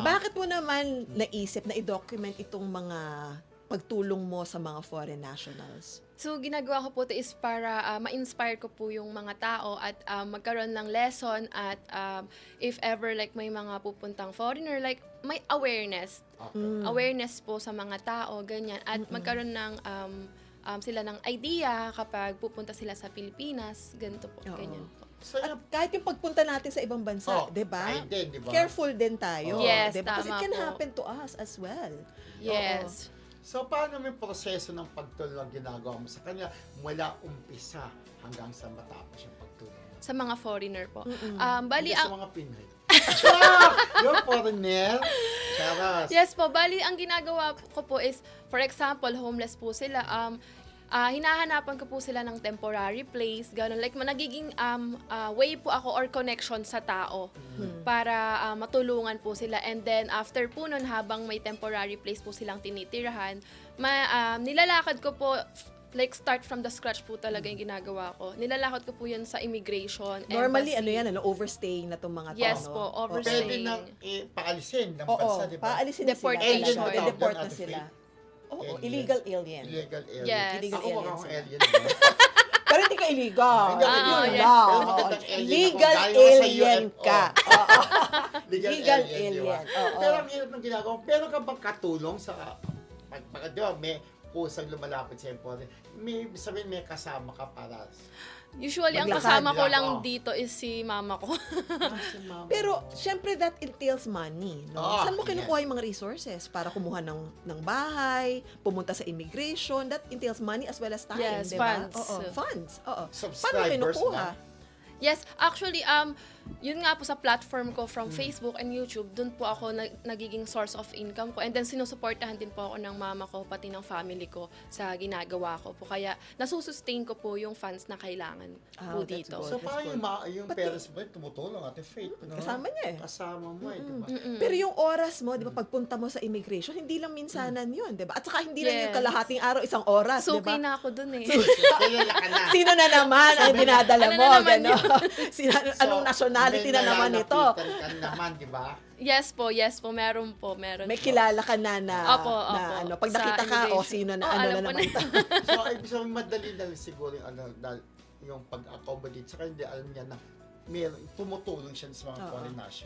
Bakit mo naman naisip na i-document itong mga pagtulong mo sa mga foreign nationals? So, ginagawa ko po ito is para ma-inspire ko po yung mga tao at magkaroon ng lesson at if ever like may mga pupuntang foreigner, like may awareness. Awareness po sa mga tao, ganyan. At magkaroon ng sila ng idea kapag pupunta sila sa Pilipinas, ganito po, ganyan po. So, At kahit yung pagpunta natin sa ibang bansa, di ba? kahit din, di ba? Careful din tayo. Yes, diba? Kasi it tama can po. happen to us as well. Yes. So, paano may proseso ng pagtulong ang ginagawa mo sa kanya mula umpisa hanggang sa matapos yung pagtulong? Sa mga foreigner po. Hindi Bali, sa mga Pinoy. Yung foreigner? Charas. yes po, bali ang ginagawa ko po is, for example, homeless po sila, hinahanapan ko po sila ng temporary place, gano'n. Like, nagiging way po ako or connection sa tao para matulungan po sila. And then, after po nun, habang may temporary place po silang tinitirahan, nilalakad ko po, like, start from the scratch po talaga yung ginagawa ko. Nilalakad ko po yun sa immigration, Normally, embassy. overstaying na itong mga tao. Yes po, overstaying. Pwede nang paalisin ng Oo, bansa, di ba? paalisin na sila. Deportation. talaga. Alien I-deport daw, na sila. Ate Oo, Alien. illegal alien. Illegal alien. Yes. Illegal Ako alien mukhang sila. alien. di ba? Pero hindi ka illegal. Hindi ako Yun illegal. lang. Pero Oo. magandang alien ako. Legal Galing ako sa alien UFO. ka. Legal, Legal alien, di ba? alien. Oo. Pero ang hirap ng ginagawa. Pero ka bang katulong sa di ba, may kusang lumalapit sa foreigner, may sabihin may kasama ka para Usually, ang Maglakad kasama ko lang, lang oo. dito is si mama ko. si mama Pero, mo. syempre, that entails money. No? Ah, Saan mo kinukuha yung mga resources para kumuha ng bahay, pumunta sa immigration? That entails money as well as time, Yes, di ba? funds. Oo, funds. Oo. Paano Subscribers kinukuha? na? Yes, actually, yun nga po sa platform ko from Facebook and YouTube, dun po ako nagiging source of income ko. And then, sinusuportahan din po ako ng mama ko, pati ng family ko sa ginagawa ko po. Kaya, nasusustain ko po yung funds na kailangan po That's dito. good. So, paano yung Pati- parents mo tumutulong, Ate Faith? No? Kasama niya eh. Kasama mo eh, di ba? Pero yung oras mo, di ba, pagpunta mo sa immigration, hindi lang minsanan yun, di ba? At saka hindi lang yung Yes. kalahating araw, isang oras, di Suki ba? na ako dun eh. Kilala ka na. Sino na naman ang dinadala Ano mo? na naman Gano'n. Anong nationality may na naman ito? nalalapitan ka naman, di ba? Yes po, meron po. May po. kilala ka na Opo. ano, pag Sa nakita ka, immigration. sino na, Oh, ano alam na ko naman na. ito. So, ibig sabihin, madali na rin siguro yung pag-accommodate. Saka hindi alam niya na tumutulong siya sa mga Oo. foreign nationals.